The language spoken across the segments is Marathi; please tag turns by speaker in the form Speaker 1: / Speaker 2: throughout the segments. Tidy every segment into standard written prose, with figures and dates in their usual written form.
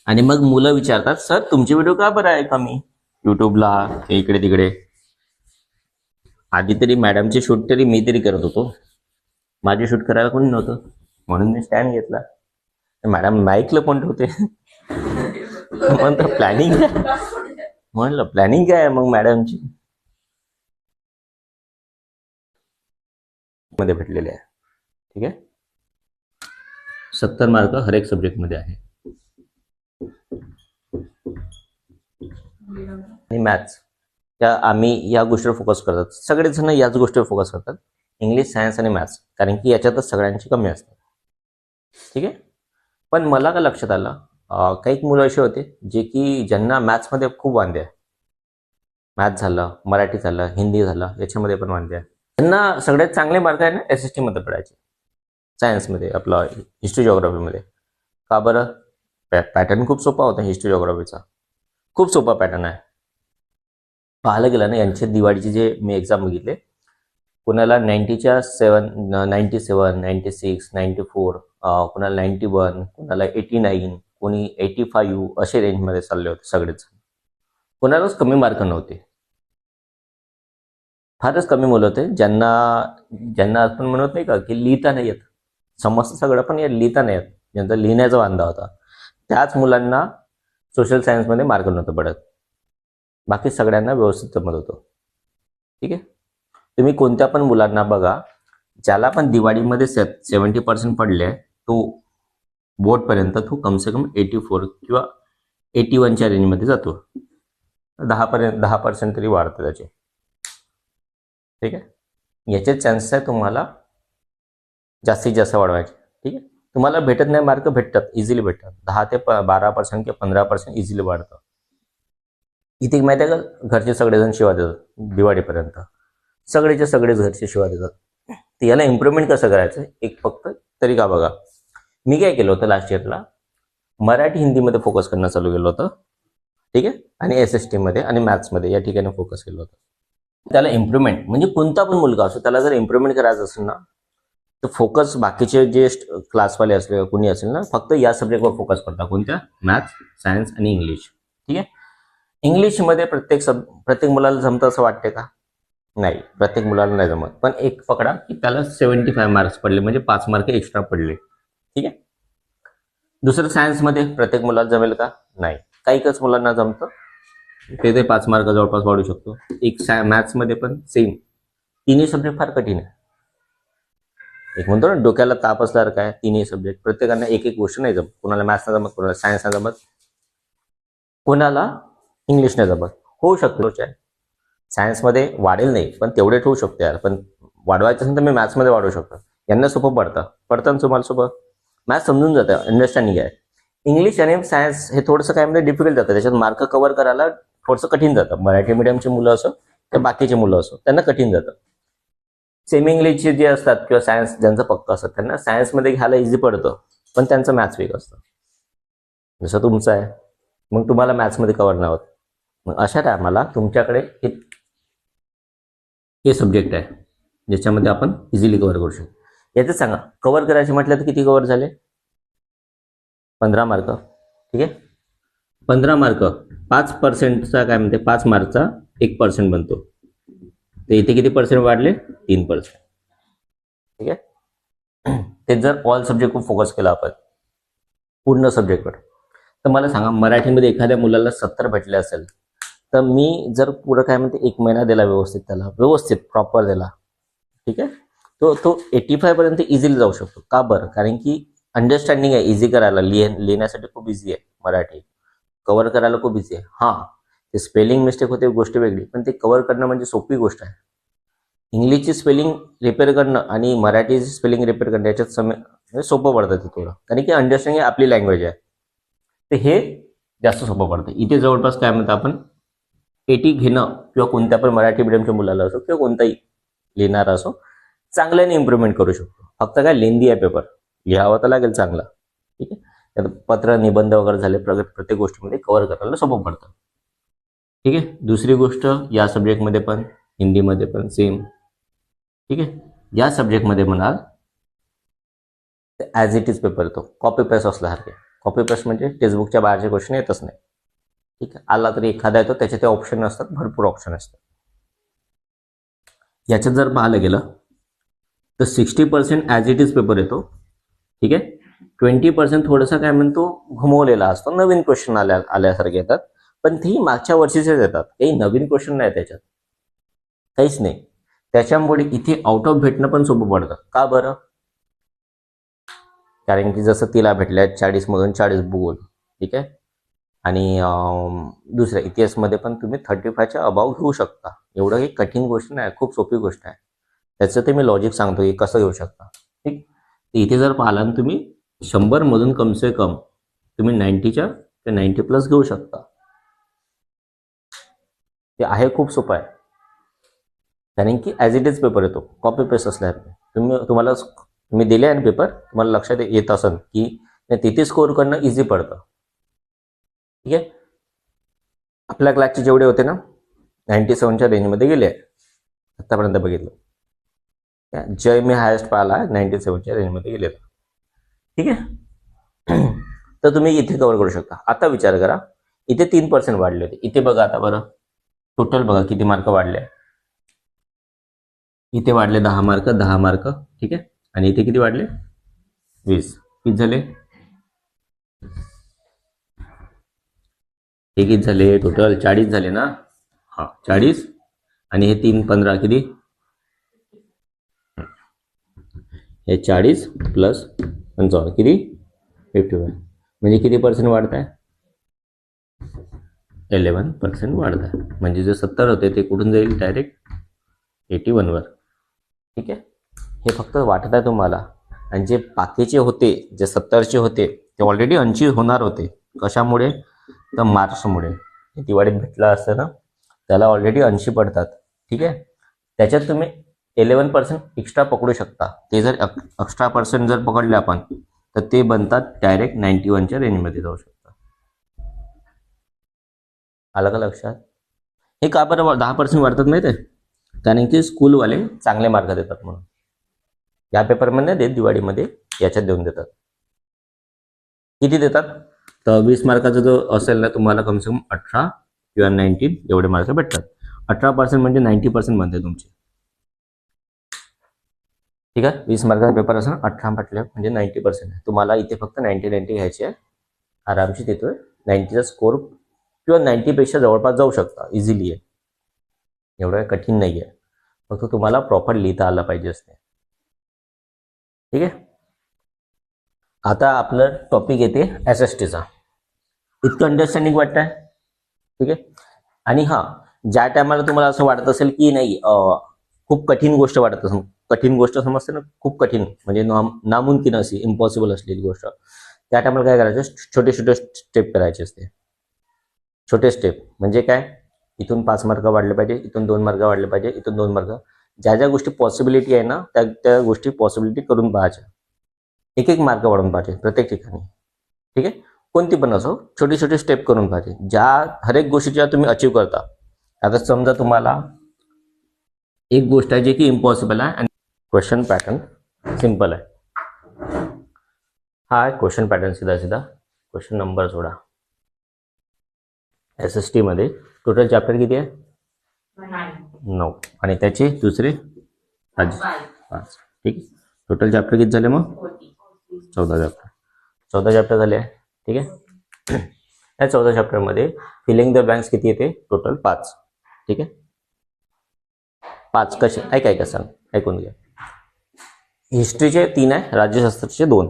Speaker 1: आणि मग मुलं विचारतात, सर तुमचे व्हिडिओ का बरं आहे कमी युट्यूबला, इकडे तिकडे. आधी तरी मॅडमचे शूट तरी मी तरी करत होतो, माझे शूट करायला कोणी नव्हतं, म्हणून मी स्टँड घेतला. मॅडम माईकला पण ठेवते. म्हणतो प्लॅनिंग काय, म्हणलं प्लॅनिंग काय आहे मग मॅडमची. मध्ये भेटलेले आहे, ठीक आहे. 70 मार्क हर एक सब्जेक्ट मध्ये आहे. आणि मॅथ्स त्या आम्ही या गोष्टीवर फोकस करतात, सगळेच जण याच गोष्टीवर फोकस करतात, इंग्लिश, सायन्स आणि मॅथ्स, कारण की याच्यातच सगळ्यांची कमी असते, ठीक आहे. पण मला का लक्षात आलं, काही मुलं असे होते जे की ज्यांना मॅथ्समध्ये खूप वांदे आहे. मॅथ्स झालं, मराठी झालं, हिंदी झालं, याच्यामध्ये पण वांदे आहे. त्यांना सगळ्यात चांगले मार्क आहे ना SST मध्ये पडायचे, सायन्समध्ये, आपलं हिस्ट्री जिओग्राफीमध्ये. का बरं? पॅटर्न खूप सोपा होता हिस्ट्री जिओग्राफीचा, खूप सोपा पॅटर्न आहे. पाहायला गेलं ना, यांचे दिवाळीचे जे मी एक्झाम बघितले, कोणाला 97, 96, 94, कोणाला 91, कोणाला 89, कोणी 85 असे रेंजमध्ये चालले होते सगळेच. कोणालाच कमी मार्क नव्हते, फारच कमी मुलं होते ज्यांना आपण म्हणत नाही का की लिहिता नाही येत, समजतं सगळं पण लिहिता नाही येत, ज्यांचा लिहिण्याचा वांदा होता, त्याच मुलांना सोशल सायन्समध्ये मार्क नव्हतं पडत. बाकी सगळ्यांना व्यवस्थित जमत होतं, ठीक आहे. तुम्ही कोणत्या पण मुलांना बघा, ज्याला पण दिवाळीमध्ये 70% पडले, तो बोर्डपर्यंत तो कमसे कम 84 किंवा 81च्या रेंजमध्ये जातो. 10% तरी वाढतं त्याचे, ठीक आहे. याचे चान्सेस आहे तुम्हाला जास्तीत जास्त वाढवायचे, ठीक आहे. तुम्हाला भेटत नाही मार्क, भेटतात, इझिली भेटतात, 10 ते 12% किंवा 15% इझिली वाढतं. इथे माहिती आहे का, घरचे सगळेजण शिवा देतात दिवाळीपर्यंत, सगळेचे सगळेच घरचे शिवा देतात. तर याला इम्प्रुव्हमेंट कसं करायचं, एक फक्त तरीका बघा. मी काय केलं होतं लास्ट इयरला, मराठी हिंदीमध्ये फोकस करणं चालू केलं होतं, ठीक आहे. आणि SST मध्ये आणि मॅथ्समध्ये या ठिकाणी फोकस केलं होतं. त्याला इम्प्रुव्हमेंट म्हणजे कोणता पण मुलगा असो, त्याला जर इम्प्रुव्हमेंट करायचं असेल ना, तर फोकस बाकीचे जे क्लासवाले असले कोणी असेल ना, फक्त या सब्जेक्टवर फोकस करता, कोणत्या, मॅथ्स, सायन्स आणि इंग्लिश, ठीक आहे. इंग्लिशमध्ये प्रत्येक मुलाला जमतं असं वाटते का? नाही, प्रत्येक मुलाला नाही जमत. पण एक पकडा की त्याला 75 मार्क्स पडले, म्हणजे 5 मार्क एक्स्ट्रा पडले, ठीक आहे. दुसरं सायन्समध्ये प्रत्येक मुलाला जमेल का? नाही, काहीच मुलांना जमतं, ते 5 मार्क जवळपास वाढू शकतो. एक मॅथ्समध्ये पण सेम, तिन्ही सब्जेक्ट फार कठीण आहे. एक म्हणतो ना डोक्याला ताप असल्यासारखं आहे तिन्ही सब्जेक्ट. प्रत्येकाने एक एक गोष्ट नाही जमत, कोणाला मॅथ्स नाही जमत, कोणाला सायन्स नाही जमत, कोणाला इंग्लिश नाही जमत. होऊ शकतो, सायन्समध्ये वाढेल नाही पण तेवढे ठेवू शकतो यार, पण वाढवायचं असेल तर मी मॅथ्समध्ये वाढवू शकतो. यांना सोपं पडतं ना तुम्हाला सोपं, मॅथ्स समजून जातं, अंडरस्टँडिंग आहे. इंग्लिश आणि सायन्स हे थोडंसं काय म्हणजे डिफिकल्ट जातं, त्याच्यात मार्क कव्हर करायला थोडंसं कठीण जातं. मराठी मीडियमची मुलं असो किंवा बाकीचे मुलं असो, त्यांना कठीण जातं. सेमी इंग्लिशचे जे असतात किंवा सायन्स ज्यांचं पक्का असतं, त्यांना सायन्समध्ये घ्यायला इझी पडतं, पण त्यांचं मॅथ्स वेग असतं, जसं तुमचं आहे. मग तुम्हाला मॅथ्समध्ये कव्हर नाही होत. मग अशा टायमाला तुमच्याकडे हे सब्जेक्ट आहे ज्याच्यामध्ये आपण इझिली कव्हर करू शकतो. याचं सांगा, कव्हर करायचे म्हटलं तर किती कव्हर झाले? 15 मार्क, ठीक आहे. 15 मार्क 5%चा काय म्हणते, 5 मार्कचा 1% बनतो. तर इथे किती पर्सेंट वाढले? 3%, ठीक आहे. ते जर ऑल सब्जेक्टवर फोकस केला आपण, पूर्ण सब्जेक्टवर, तर मला सांगा, मराठीमध्ये एखाद्या मुलाला 70 भेटले असेल, तर मी जर पुढं काय म्हणते 1 महिना दिला व्यवस्थित, त्याला व्यवस्थित प्रॉपर दिला, ठीक आहे, तो 85 पर्यंत इझिली जाऊ शकतो. का बरं? कारण की अंडरस्टँडिंग आहे, इझी करायला, लिहिण्यासाठी खूप इझी आहे मराठी, कव्हर करायला खूप इझी आहे. हां, ते स्पेलिंग मिस्टेक होते गोष्ट वेगळी, पण ते कव्हर करणं म्हणजे सोपी गोष्ट आहे. इंग्लिशची स्पेलिंग रिपेअर करणं आणि मराठीची स्पेलिंग रिपेअर करणं याच्यात म्हणजे सोपं पडतं ते थोडं, कारण की अंडरस्टँडिंग आपली लँग्वेज आहे, तर हे जास्त सोपं पडतं. इथे जवळपास काय म्हणतं आपण 80 घेणं, किंवा कोणत्या पण मराठी मीडियमच्या मुलाला असो किंवा कोणताही लिहिणारा असो, चांगल्याने इम्प्रुव्हमेंट करू शकतो. फक्त काय लेंदी आहे पेपर, लिहावं तर लागेल चांगला, ठीक आहे. त्यात पत्र, निबंध वगैरे झाले, प्रत्येक गोष्टीमध्ये कव्हर करायला सोपं पडतं, ठीक आहे. दुसरी गोष्ट, या सब्जेक्टमध्ये पण हिंदीमध्ये पण सेम, ठीक आहे. या सब्जेक्टमध्ये म्हणाल ॲज इट इज पेपर, तो कॉपी पेस्ट असल्यासारखे, कॉपी पेस्ट म्हणजे टेक्स्टबुकच्या बाहेरचे क्वेश्चन येतच नाही. ठीक आहे, आला तरी एखादा येतो, त्याचे ते ऑप्शन असतात, भरपूर ऑप्शन असतात. याच्यात जर पाहायला गेलं तर 60% ॲज इट इज पेपर येतो. ठीक आहे, 20% थोडंसं काय म्हणतो घुमवलेला असतो, नवीन क्वेश्चन आल्यासारखे येतात, पण ती मागच्या वर्षीचेच येतात, काही नवीन क्वेश्चन नाही त्याच्यात, काहीच नाही. त्याच्यामुळे इथे आउट ऑफ भेटणं पण सोपं पडतं. का बरं? कारण की जसं तिला भेटल्या 40मधून 40 भूगोल. ठीक आहे, आणि दुसऱ्या इतिहासमध्ये पण तुम्ही 35च्या अबाव घेऊ शकता. एवढं काही कठीण गोष्ट नाही, खूप सोपी गोष्ट आहे. त्याचं ते मी लॉजिक सांगतो की कसं घेऊ शकता. ठीक, इथे जर पाहिला ना तुम्ही 100मधून कमसे कम तुम्ही 90च्या ते 90+ घेऊ शकता. ते आहे, खूप सोपं आहे. कारण की ॲज इट इज पेपर येतो, कॉपी पेस्ट असल्याने तुम्ही दिले आहे पेपर, तुम्हाला लक्षात येत असेल की तिथे स्कोअर करणं इझी पडतं. ठीक आहे, आपल्या क्लासचे जेवढे होते ना 97च्या रेंजमध्ये गेले आहे आतापर्यंत बघितलं. जय मी हायेस्ट पाहिला 97च्या रेंजमध्ये गेलेला. ठीक आहे, तर तुम्ही इथे कव्हर करू शकता. आता विचार करा, इथे 3% वाढले होते, इथे बघा आता बरं टोटल बघा किती मार्क वाढले. इथे वाढले 10 मार्क, 10 मार्क. ठीक आहे, आणि इथे किती वाढले? 20. किती झाले? हे किती झाले? टोटल 40 झाले ना. हा 40, आणि हे 3 15 किती? हे 40 प्लस 55 किती? 51. म्हणजे किती पर्सेंट वाढत आहे? 11% वाढत आहे. म्हणजे जे 70 होते ते कुठून जाईल? डायरेक्ट 81वर. ठीक आहे, हे फक्त वाटत आहे तुम्हाला. आणि जे बाकीचे होते, जे 70चे होते, ते ऑलरेडी 80 होणार होते. कशामुळे? तर मार्क्समुळे. दिवाळीत भेटलं असतं ना, त्याला ऑलरेडी 80 पडतात. ठीक आहे, त्याच्यात तुम्ही 11% एक्स्ट्रा पकडू शकता. ते जर एक्स्ट्रा पर्सेंट जर पकडले आपण तर ते बनतात डायरेक्ट 91च्या रेंजमध्ये जाऊ शकतात. आलं का लक्षात? हे का बरं 10% वाढतात माहिती आहे? कारण की स्कूलवाले चांगले मार्क देतात म्हणून. या पेपरमध्ये देत, दिवाळीमध्ये याच्यात देऊन देतात. किती देतात? तर 20 मार्काचा जो असेल ना, तुम्हाला कमसे कम 18 किंवा 19 एवढे मार्क भेटतात. 18% म्हणजे 90% बनते तुमचे. ठीक आहे, 20 मार्काचा पेपर असेल, 18 म्हटलं म्हणजे 90% आहे. तुम्हाला इथे फक्त 90 घ्यायचे आहे. आरामशी देतोय 90चा स्कोर, किंवा 90पेक्षा जवळपास जाऊ शकता, इझिली आहे. एवढं कठीण नाही आहे, फक्त तुम्हाला प्रॉपर लिहिता आलं पाहिजे असते. ठीक आहे, आता आपलं टॉपिक येते SSTचा. इतकं अंडरस्टँडिंग वाटत आहे? ठीक आहे, आणि हां, ज्या टायमाला तुम्हाला असं वाटत असेल की नाही खूप कठीण गोष्ट वाटत असेल, कठीण गोष्ट समजते ना, खूप कठीण म्हणजे नामुमकिन अशी, इम्पॉसिबल असलेली गोष्ट, त्या टायमाला काय करायचं? छोटे छोटे स्टेप करायचे असते. छोटे स्टेप म्हणजे काय? इथून 5 मार्क वाढले पाहिजे, इथून 2 मार्क वाढले पाहिजे, इथून 2 मार्क. ज्या ज्या गोष्टी पॉसिबिलिटी आहे ना, त्या गोष्टी पॉसिबिलिटी करून पाहायच्या. एक एक मार्क वाढून पाहिजे प्रत्येक ठिकाणी. ठीक आहे, कोणती पण असो, छोटी छोटी स्टेप करून पाहिजे, ज्या हर एक गोष्टीच्या तुम्ही अचीव करता. आता समजा तुम्हाला एक गोष्ट आहे जे की इम्पॉसिबल आहे, आणि क्वेश्चन पॅटर्न सिम्पल आहे. हा आहे क्वेश्चन पॅटर्न, सीधा सीधा क्वेश्चन नंबर सोडा. SST मध्ये टोटल चॅप्टर किती आहे? 9, आणि त्याचे दुसरे 5. ठीक आहे, टोटल चॅप्टर किती झाले मग? 14 चॅप्टर झाले आहे. ठीक आहे, या 14 चॅप्टरमध्ये फिलिंग द ब्लँक्स किती येते? टोटल 5. ठीक आहे, 5 कसे? ऐका सांग, ऐकून घ्या. हिस्ट्रीचे 3 आहे, राज्यशास्त्राचे 2.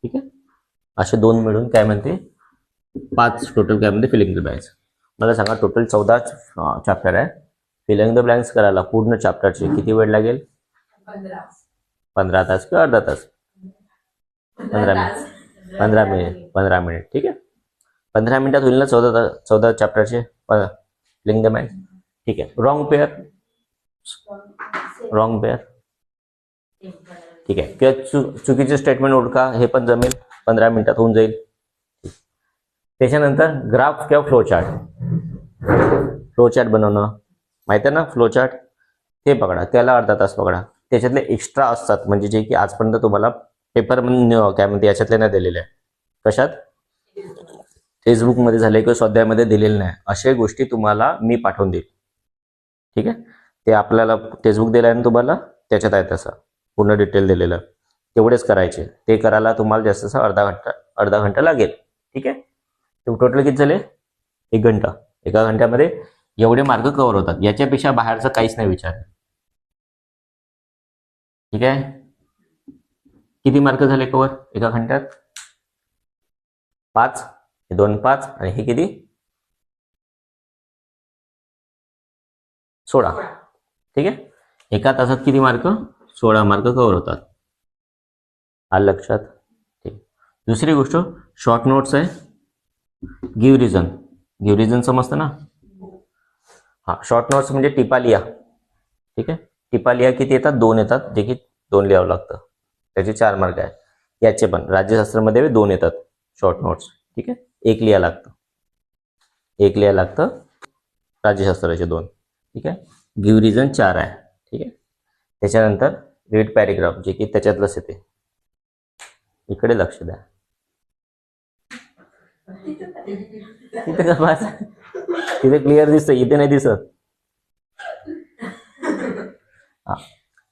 Speaker 1: ठीक आहे, असे 2 मिळून काय म्हणते? 5 टोटल काय म्हणते? Filling the blanks. मला सांगा, टोटल 14 चॅप्टर आहे. फिलिंग द ब्लँक्स करायला पूर्ण चॅप्टरचे किती वेळ लागेल? 15 तास किंवा अर्धा तास? 15 मिनिट. ठीक आहे, 15 मिनिटात होईल ना 14 चॅप्टरचे फिलिंग द ब्लँक्स. ठीक आहे, रॉंग पेअर. ठीक आहे, किंवा चुकीचे स्टेटमेंट ओळखा, हे पण जमेल, 15 मिनिटात होऊन जाईल. त्याच्यानंतर ग्राफ किंवा फ्लो चार्ट बनवणं, माहिती आहे ना? फ्लो चार्ट ते पकडा, त्याला अर्धा तास पकडा. त्याच्यातले एक्स्ट्रा असतात, म्हणजे जे की आजपर्यंत तुम्हाला पेपर काय म्हणते याच्यातले नाही दिलेले आहे. कशात? फेसबुकमध्ये झाले किंवा स्वाध्यायामध्ये दिलेले नाही अशा गोष्टी तुम्हाला मी पाठवून देईल. ठीक आहे, ते आपल्याला टेक्स्टबुक दिलं आहे ना तुम्हाला, त्याच्यात आहे तसं पूर्ण डिटेल दिलेलं, तेवढेच करायचे. ते करायला तुम्हाला जास्त अर्धा घंटा लागेल. ठीक आहे, ते टोटल किती झाले? 1 घंटा. एका घंट्यामध्ये एवढे मार्क कव्हर होतात. याच्यापेक्षा बाहेरचं काहीच नाही विचार. ठीक आहे, किती मार्क झाले कव्हर एका घंट्यात? 5. हे 2 5 आणि हे किती? 16. ठीक आहे, एका तासात किती मार्क? 16 मार्क कव्हर होतात. आलं लक्षात? ठीक. दुसरी गोष्ट शॉर्ट नोट्स आहे. गिव्ह रिझन समजतं ना? हा, शॉर्ट नोट्स म्हणजे टिपा लिहा. ठीक आहे, टिपा लिहा किती येतात? 2 येतात, जे की 2 लिहावं लागतं. त्याचे 4 मार्क आहे. याचे पण राज्यशास्त्रामध्ये 2 येतात शॉर्ट नोट्स. ठीक आहे, 1 लिहा लागतं राज्यशास्त्राचे 2. ठीक आहे, गिव्ह रिझन 4 आहे. ठीक आहे, त्याच्यानंतर रीड पॅरेग्राफ, जे की त्याच्यातलंच येते. इकडे लक्ष द्या. तिथे का बस? तिथे क्लिअर दिसतं, इथे नाही दिसत. हा,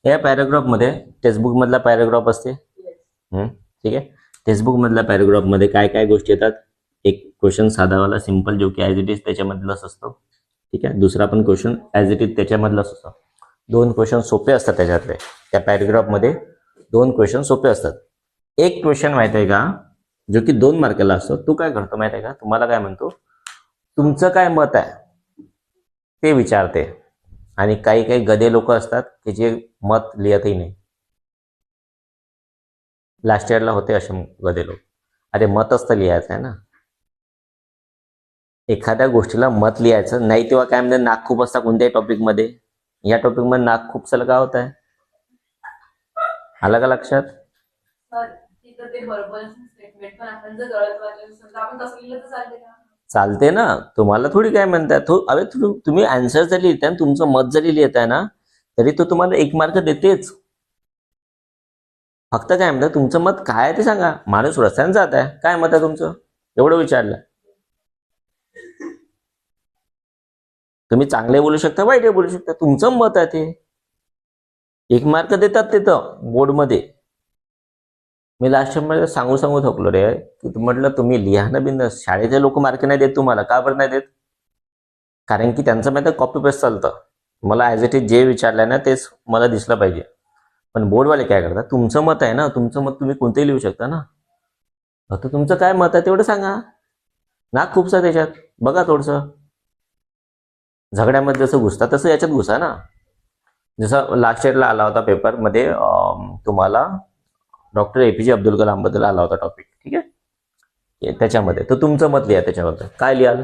Speaker 1: या पॅरेग्राफ मध्ये टेक्स्टबुक मधला पॅरेग्राफ असते. ठीक आहे, टेक्स्टबुक मधल्या पॅरेग्राफ मध्ये काय काय गोष्टी येतात? एक क्वेश्चन साधावाला सिंपल, जो की ॲज इट इज त्याच्यामधलाच असतो. ठीक आहे, दुसरा पण क्वेश्चन ॲज इट इज त्याच्यामधलाच असतो. 2 क्वेश्चन सोपे असतात त्याच्यातले. त्या पॅरेग्राफ मध्ये 2 क्वेश्चन सोपे असतात. एक क्वेश्चन माहित आहे का, जो की 2 मार्काला असतो. तू काय करतो माहित आहे का? तुम्हाला काय म्हणतो, तुमचं काय मत आहे ते विचारते. आणि काही काही गधे लोक असतात की जे मत लिहतही नाही. लास्ट इयरला होते असे गधे लोक. अरे मतच तर लिहायचं आहे ना. एखाद्या गोष्टीला मत लिहायचं नाही, तेव्हा काय म्हणजे नाक खूप असता कोणत्याही टॉपिकमध्ये. या टॉपिकमध्ये नाक खूप सलं काय होत आहे? आलं का लक्षात? चालते ना, तुम्हाला थोडी काय म्हणताय. अरे तुम्ही आन्सर जरी लिहिताय आणि तुमचं मत जरी लिहिताय ना, तरी तो तुम्हाला 1 मार्क देतेच. फक्त काय म्हणतात, तुमचं मत काय आहे ते सांगा. माणूस रस्त्याने जात आहे, काय मत आहे तुमचं, एवढं विचारलं. तुम्ही चांगले बोलू शकता, वाईट बोलू शकता, तुमचं मत आहे ते. 1 मार्क देतात तिथं बोर्डमध्ये. मी लास्ट टाइम सांगू थकलो रे, की म्हटलं तुम्ही लिहा ना बिंदास. शाळेचे लोक मार्क नाही देत तुम्हाला. का बरं नाही देत? कारण की त्यांचं माहिती कॉपी पेस्ट चालतं. मला ॲज इट इज जे विचारलंय ना तेच मला दिसलं पाहिजे. पण बोर्डवाले काय करतात, तुमचं मत आहे ना, तुमचं मत तुम्ही कोणतेही लिहू शकता ना. आता तुमचं काय मत आहे तेवढं सांगा. नाक खूपसा त्याच्यात बघा. थोडंसं झगड्यामध्ये जसं घुसता तसं याच्यात घुसा ना. जसं लास्ट इयरला आला होता पेपरमध्ये, तुम्हाला डॉक्टर APJ अब्दुल कलाम बद्दल आला होता टॉपिक. ठीक आहे, त्याच्यामध्ये तर तुमचं मत लिहा. त्याच्याबद्दल काय लिहाल?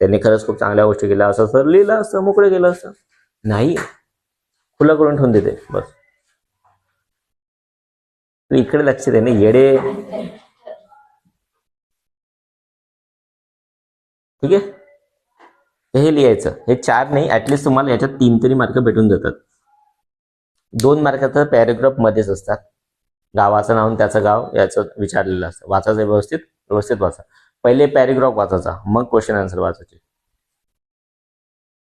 Speaker 1: त्यांनी खरंच खूप चांगल्या गोष्टी केल्या असं सर लिहिलं असतं, मोकळे गेलं असतं. नाही, खुलं करून ठेवून देते बस. तू इकडे लक्ष दे ना येडे. ठीक आहे, हे लिहायचं. हे 4 नाही, ऍटलिस्ट तुम्हाला याच्यात 3 तरी मार्क भेटून जातात. 2 मार्काचं पॅरेग्राफ मध्येच असतात. गावाचं नाव, त्याचं गाव याचं विचारलेलं असतं. वाचायचं व्यवस्थित वाचा. पहिले पॅरेग्राफ वाचायचा, मग क्वेश्चन आन्सर वाचायचे.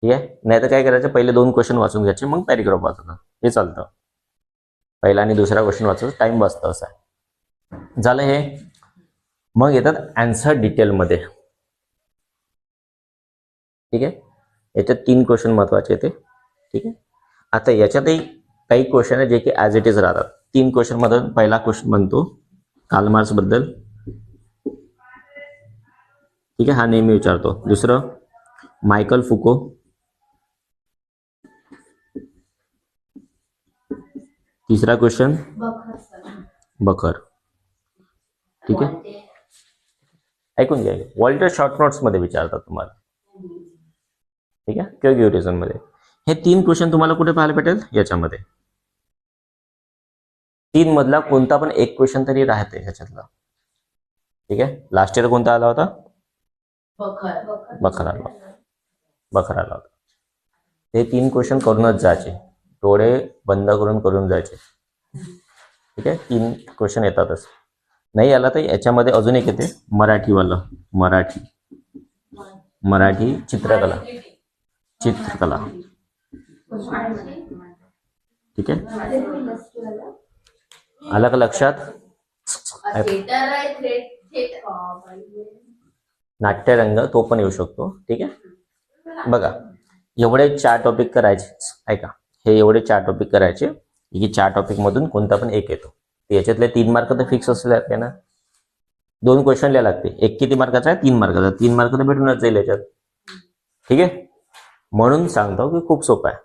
Speaker 1: ठीक आहे, नाही तर काय करायचं, पहिले 2 क्वेश्चन वाचून घ्यायचे, मग पॅरेग्राफ वाचायचा. हे चालतं. पहिला आणि दुसरा क्वेश्चन वाचायचं, टाइम वाचतं. असं आहे. झालं हे. मग येतात आन्सर डिटेलमध्ये. ठीक आहे, याच्यात 3 क्वेश्चन महत्वाचे येते. ठीक आहे, आता याच्यातही काही क्वेश्चन आहे जे की ॲज इट इज राहतात. 3 क्वेश्चन मध्ये पहिला क्वेश्चन म्हणतो कार्ल मार्क्स बद्दल. ठीक आहे, हा नेहमी विचारतो. दुसरं मायकल फुको. तिसरा क्वेश्चन बखर. ठीक आहे, ऐकून घ्या. वॉल्टर शॉर्ट नोट्स मध्ये विचारतात तुम्हाला. ठीक आहे, किंवा गिव्ह रिझन मध्ये. हे 3 क्वेश्चन तुम्हाला कुठे पाहायला भेटेल? याच्यामध्ये. 3 मधला कोणता पण एक क्वेश्चन तरी राहते ह्याच्यातला. ठीक आहे, लास्ट इयर कोणता आला होता? बखर आला होता. ते 3 क्वेश्चन करूनच जायचे, डोळे बंद करून जायचे. ठीक आहे, 3 क्वेश्चन येतातच. नाही आला तर याच्यामध्ये अजून एक येते मराठीवालं. मराठी चित्रकला. ठीक आहे, आलं का लक्षात? नाट्यरंग तो पण येऊ शकतो. ठीक आहे, बघा एवढे 4 टॉपिक करायचे. ऐका, हे एवढे 4 टॉपिक करायचे की 4 टॉपिक मधून कोणता पण एक येतो. याच्यातले 3 मार्क तर फिक्स असले ना. 2 क्वेश्चन लिहायला लागते. एक किती मार्काचा आहे? 3 मार्काचा. 3 मार्क तर भेटूनच जाईल याच्यात. ठीक आहे, म्हणून सांगतो की खूप सोपं आहे.